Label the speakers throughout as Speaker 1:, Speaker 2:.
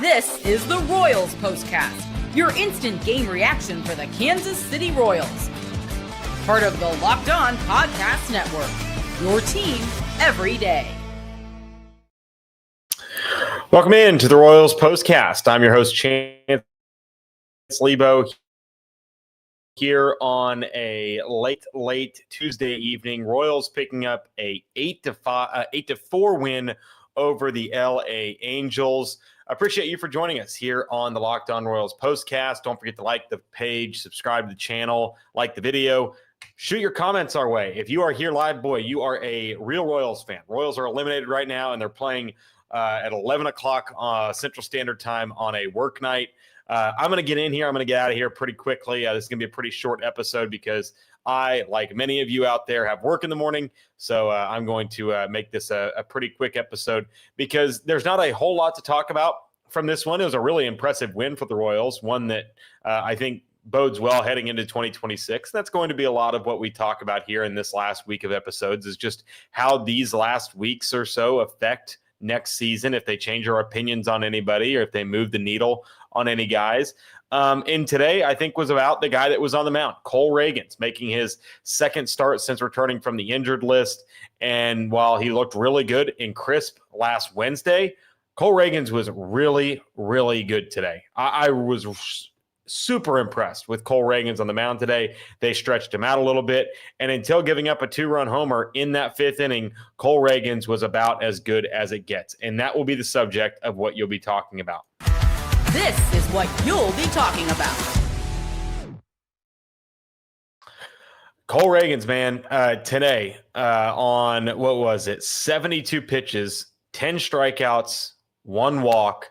Speaker 1: This is the Royals POSTCAST, your instant game reaction for the Kansas City Royals. Part of the Locked On Podcast Network, your team every day.
Speaker 2: Welcome in to the Royals POSTCAST. I'm your host, Chance Liebau, here on a late Tuesday evening. Royals picking up a 8-4 win over the LA Angels. I appreciate you for joining us here on the Locked On Royals POSTCAST. Don't forget to like the page, subscribe to the channel, like the video. Shoot your comments our way. If you are here live, boy, you are a real Royals fan. Royals are eliminated right now, and they're playing at 11 o'clock Central Standard Time on a work night. I'm going to get in here. I'm going to get out of here pretty quickly. This is going to be a pretty short episode because I, like many of you out there, have work in the morning. So I'm going to make this a pretty quick episode because there's not a whole lot to talk about from this one. It was a really impressive win for the Royals, one that I think bodes well heading into 2026. That's going to be a lot of what we talk about here in this last week of episodes, is just how these last weeks or so affect next season, if they change our opinions on anybody or if they move the needle on any guys. And today, I think, was about the guy that was on the mound, Cole Ragans, making his second start since returning from the injured list. And while he looked really good and crisp last Wednesday, Cole Ragans was really, really good today. I was super impressed with Cole Ragans on the mound today. They stretched him out a little bit, and until giving up a 2-run homer in that fifth inning, Cole Ragans was about as good as it gets. And that will be the subject of what you'll be talking about.
Speaker 1: This is what you'll be talking about.
Speaker 2: Cole Ragans, man, today on, what was it, 72 pitches, 10 strikeouts, 1 walk,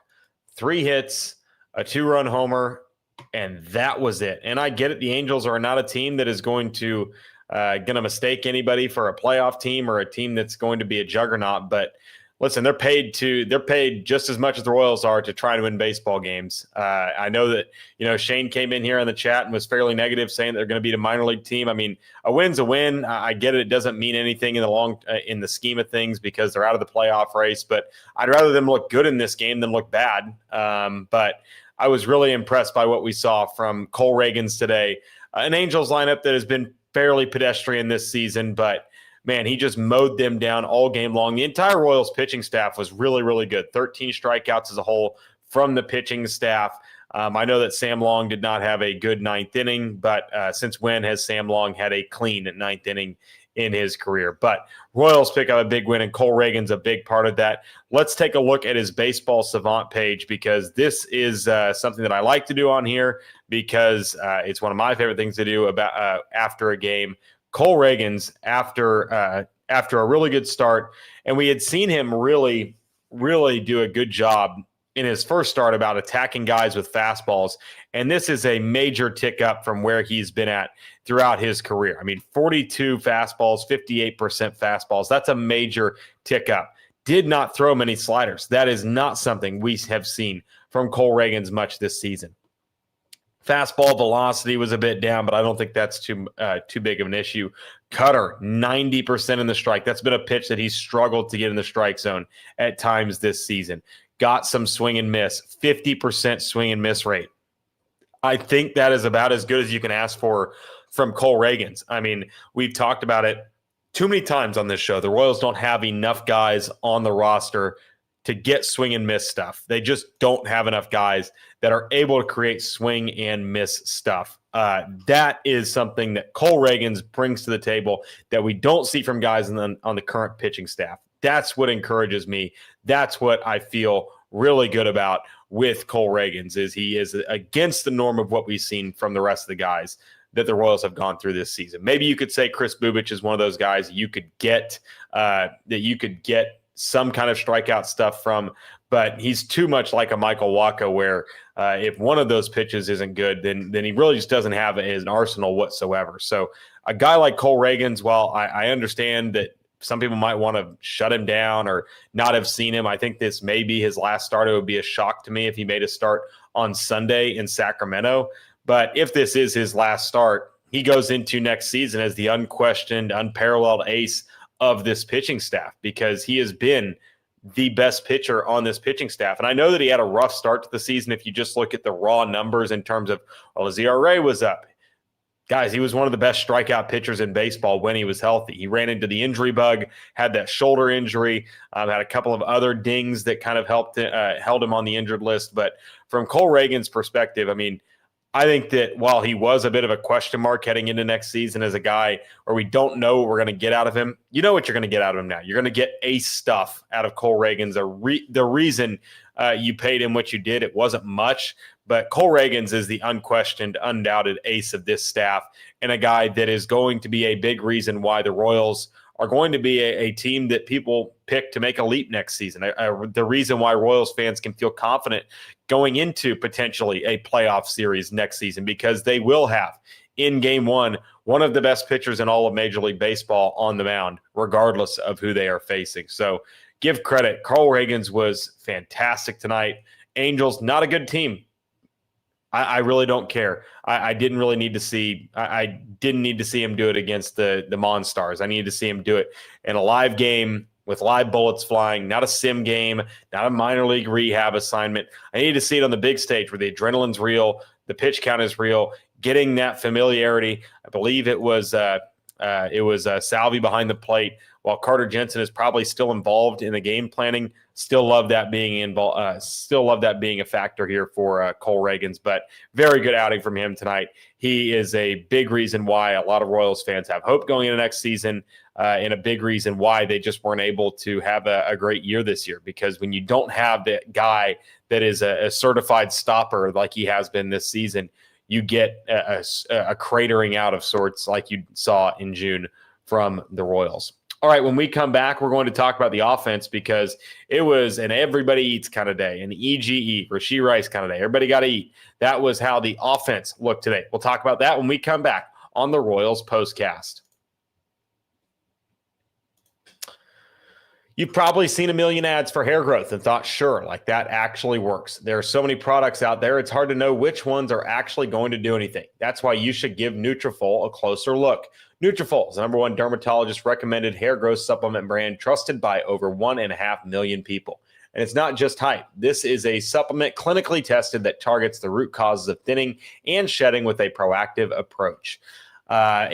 Speaker 2: 3 hits, a 2-run homer, and that was it. And I get it. The Angels are not a team that is going to mistake anybody for a playoff team or a team that's going to be a juggernaut. But listen, they're paid just as much as the Royals are to try to win baseball games. I know that, Shane came in here in the chat and was fairly negative, saying they're going to beat a minor league team. I mean, a win's a win. I get it. It doesn't mean anything in the scheme of things because they're out of the playoff race. But I'd rather them look good in this game than look bad. But I was really impressed by what we saw from Cole Ragans today. An Angels lineup that has been fairly pedestrian this season, but man, he just mowed them down all game long. The entire Royals pitching staff was really, really good. 13 strikeouts as a whole from the pitching staff. I know that Sam Long did not have a good ninth inning, but since when has Sam Long had a clean ninth inning in his career? But Royals pick up a big win, and Cole Ragans a big part of that. Let's take a look at his Baseball Savant page, because this is something that I like to do on here because it's one of my favorite things to do about after a game. Cole Ragans, after a really good start, and we had seen him really, really do a good job in his first start about attacking guys with fastballs. And this is a major tick up from where he's been at throughout his career. I mean, 42 fastballs, 58% fastballs. That's a major tick up. Did not throw many sliders. That is not something we have seen from Cole Ragans much this season. Fastball velocity was a bit down, but I don't think that's too big of an issue. Cutter, 90% in the strike. That's been a pitch that he's struggled to get in the strike zone at times this season. Got some swing and miss, 50% swing and miss rate. I think that is about as good as you can ask for from Cole Ragans. I mean, we've talked about it too many times on this show. The Royals don't have enough guys on the roster to get swing and miss stuff. They just don't have enough guys that are able to create swing and miss stuff. That is something that Cole Ragans brings to the table that we don't see from guys on the current pitching staff. That's what encourages me. That's what I feel really good about with Cole Ragans, is he is against the norm of what we've seen from the rest of the guys that the Royals have gone through this season. Maybe you could say Chris Bubich is one of those guys you could get some kind of strikeout stuff from, but he's too much like a Michael Wacha, where if one of those pitches isn't good, then he really just doesn't have an arsenal whatsoever. So a guy like Cole Ragans, while I understand that some people might want to shut him down or not have seen him, I think this may be his last start. It would be a shock to me if he made a start on Sunday in Sacramento. But if this is his last start, he goes into next season as the unquestioned, unparalleled ace of this pitching staff, because he has been the best pitcher on this pitching staff. And I know that he had a rough start to the season if you just look at the raw numbers in terms of, well, his ERA was up. Guys, he was one of the best strikeout pitchers in baseball when he was healthy. He ran into the injury bug, had that shoulder injury, had a couple of other dings that kind of held him on the injured list. But from Cole Ragans' perspective, I mean, I think that while he was a bit of a question mark heading into next season as a guy where we don't know what we're going to get out of him, you know what you're going to get out of him now. You're going to get ace stuff out of Cole Ragans. The reason you paid him what you did, it wasn't much, but Cole Ragans is the unquestioned, undoubted ace of this staff and a guy that is going to be a big reason why the Royals are going to be a team that people pick to make a leap next season. The reason why Royals fans can feel confident going into potentially a playoff series next season, because they will have in game one of the best pitchers in all of Major League Baseball on the mound, regardless of who they are facing. So give credit. Cole Ragans was fantastic tonight. Angels, not a good team. I really don't care. I didn't really need to see. I didn't need to see him do it against the Monstars. I needed to see him do it in a live game with live bullets flying, not a sim game, not a minor league rehab assignment. I needed to see it on the big stage where the adrenaline's real, the pitch count is real, getting that familiarity. I believe it was Salvi behind the plate, while Carter Jensen is probably still involved in the game planning. Still love that being involved. Still love that being a factor here for Cole Ragans. But very good outing from him tonight. He is a big reason why a lot of Royals fans have hope going into next season, and a big reason why they just weren't able to have a great year this year. Because when you don't have that guy that is a certified stopper like he has been this season, you get a cratering out of sorts like you saw in June from the Royals. All right, when we come back, we're going to talk about the offense because it was an everybody eats kind of day, an EGE, Rashee Rice kind of day. Everybody got to eat. That was how the offense looked today. We'll talk about that when we come back on the Royals Postcast. You've probably seen a million ads for hair growth and thought, sure, like that actually works. There are so many products out there, it's hard to know which ones are actually going to do anything. That's why you should give Nutrafol a closer look. Nutrafol is the number one dermatologist recommended hair growth supplement brand trusted by over 1.5 million people. And it's not just hype. This is a supplement clinically tested that targets the root causes of thinning and shedding with a proactive approach. I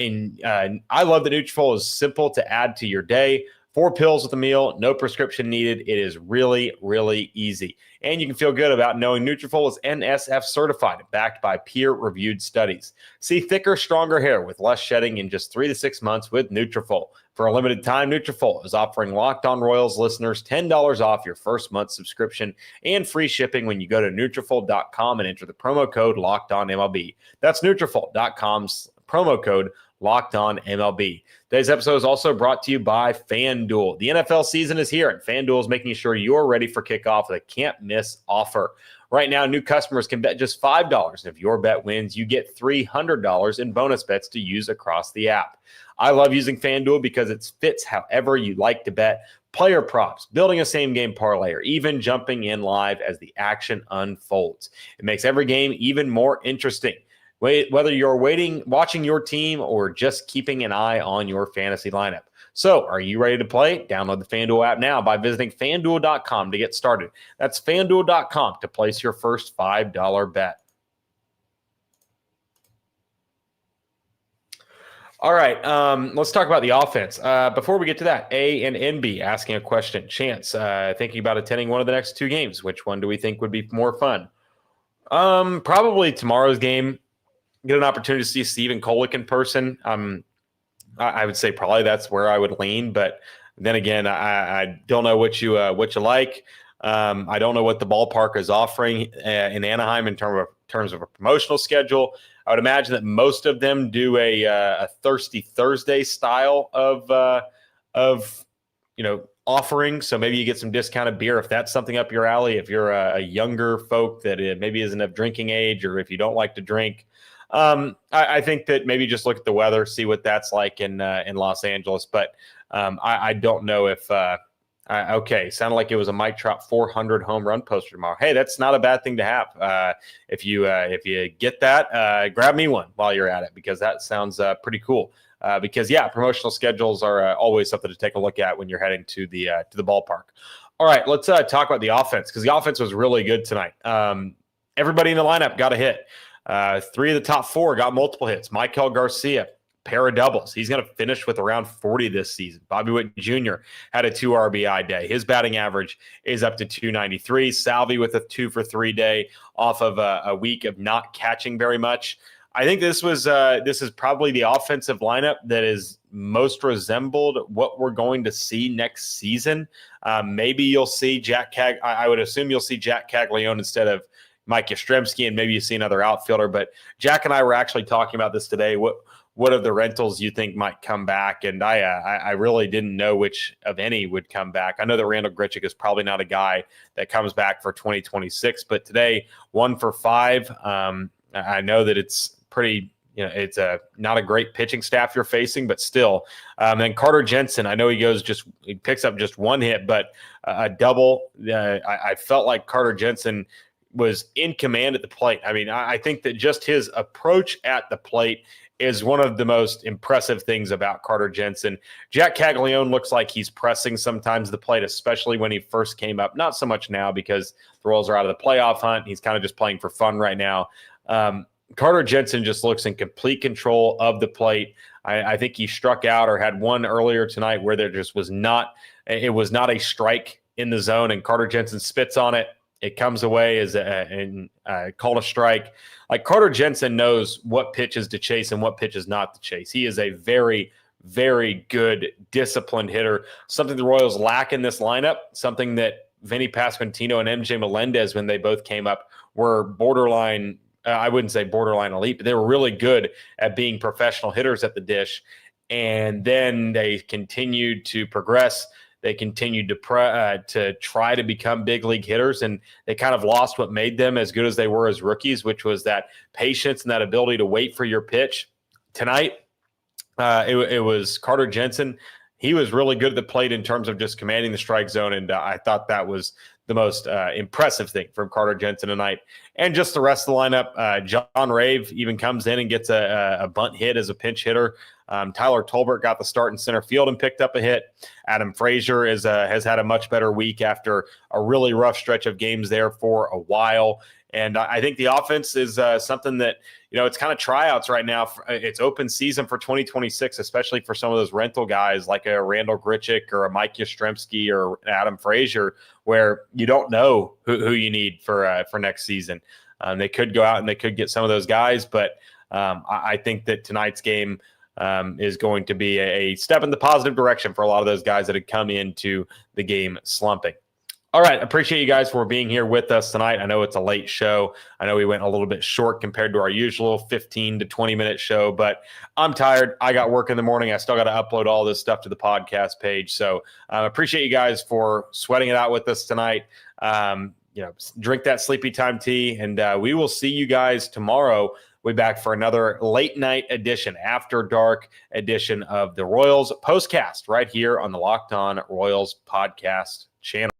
Speaker 2: love that Nutrafol is simple to add to your day. 4 pills with a meal, no prescription needed. It is really, really easy. And you can feel good about knowing Nutrafol is NSF certified, backed by peer-reviewed studies. See thicker, stronger hair with less shedding in just 3 to 6 months with Nutrafol. For a limited time, Nutrafol is offering Locked On Royals listeners $10 off your first month subscription and free shipping when you go to Nutrafol.com and enter the promo code LOCKEDONMLB. That's Nutrafol.com's promo code LOCKEDONMLB. Today's episode is also brought to you by FanDuel. The NFL season is here, and FanDuel is making sure you're ready for kickoff with a can't-miss offer. Right now, new customers can bet just $5, and if your bet wins, you get $300 in bonus bets to use across the app. I love using FanDuel because it fits however you like to bet. Player props, building a same-game parlay, or even jumping in live as the action unfolds. It makes every game even more interesting. Whether you're watching your team or just keeping an eye on your fantasy lineup. So are you ready to play? Download the FanDuel app now by visiting FanDuel.com to get started. That's FanDuel.com to place your first $5 bet. All right, let's talk about the offense. Before we get to that, A and NB asking a question. Chance, thinking about attending one of the next 2 games. Which one do we think would be more fun? Probably tomorrow's game. Get an opportunity to see Stephen Kolek in person. I would say probably that's where I would lean, but then again, I don't know what you like. I don't know what the ballpark is offering in Anaheim in terms of a promotional schedule. I would imagine that most of them do a Thirsty Thursday style of offering. So maybe you get some discounted beer if that's something up your alley. If you're a younger folk that maybe isn't of drinking age, or if you don't like to drink. I think that maybe just look at the weather, see what that's like in Los Angeles. But I don't know if sounded like it was a Mike Trout 400 home run poster tomorrow. Hey, that's not a bad thing to have. If you get that, grab me one while you're at it, because that sounds pretty cool. Because promotional schedules are always something to take a look at when you're heading to the ballpark. All right, let's talk about the offense because the offense was really good tonight. Everybody in the lineup got a hit. 3 of the top 4 got multiple hits. Michael Garcia, pair of doubles. He's going to finish with around 40 this season. Bobby Witt Jr. had a 2 RBI day. His batting average is up to 293. Salvi with a 2 for 3 day off of a week of not catching very much. I think this is probably the offensive lineup that is most resembled what we're going to see next season. Maybe you'll see I would assume you'll see Jack Caglione instead of Mike Yastrzemski, and maybe you see another outfielder. But Jack and I were actually talking about this today. What of the rentals you think might come back? And I really didn't know which of any would come back. I know that Randall Grichuk is probably not a guy that comes back for 2026, but today 1 for 5. I know that it's pretty, it's not a great pitching staff you're facing, but still. And Carter Jensen, I know he picks up just 1 hit, but a double. I felt like Carter Jensen was in command at the plate. I mean, I think that just his approach at the plate is one of the most impressive things about Carter Jensen. Jack Caglione looks like he's pressing sometimes the plate, especially when he first came up. Not so much now because the Royals are out of the playoff hunt. He's kind of just playing for fun right now. Carter Jensen just looks in complete control of the plate. I think he struck out or had one earlier tonight where there just was not a strike in the zone, and Carter Jensen spits on it. It comes away as called a strike. Like, Carter Jensen knows what pitches to chase and what pitches not to chase. He is a very, very good, disciplined hitter, something the Royals lack in this lineup, something that Vinny Pasquantino and MJ Melendez, when they both came up, were borderline, I wouldn't say borderline elite, but they were really good at being professional hitters at the dish. And then they continued to progress. They continued to try to become big league hitters, and they kind of lost what made them as good as they were as rookies, which was that patience and that ability to wait for your pitch. Tonight, it was Carter Jensen. He was really good at the plate in terms of just commanding the strike zone, and I thought that was the most impressive thing from Carter Jensen tonight. And just the rest of the lineup, John Rave even comes in and gets a bunt hit as a pinch hitter. Tyler Tolbert got the start in center field and picked up a hit. Adam Frazier has had a much better week after a really rough stretch of games there for a while. And I think the offense is something that, it's kind of tryouts right now. It's open season for 2026, especially for some of those rental guys like a Randall Grichuk or a Mike Yastrzemski or Adam Frazier, where you don't know who you need for next season. They could go out and they could get some of those guys, but I think that tonight's game is going to be a step in the positive direction for a lot of those guys that had come into the game slumping. All right. Appreciate you guys for being here with us tonight. I know it's a late show. I know we went a little bit short compared to our usual 15 to 20-minute show, but I'm tired. I got work in the morning. I still got to upload all this stuff to the podcast page. So appreciate you guys for sweating it out with us tonight. Drink that sleepy time tea, and we will see you guys tomorrow. We'll be back for another late night edition, after dark edition of the Royals Postcast right here on the Locked On Royals podcast channel.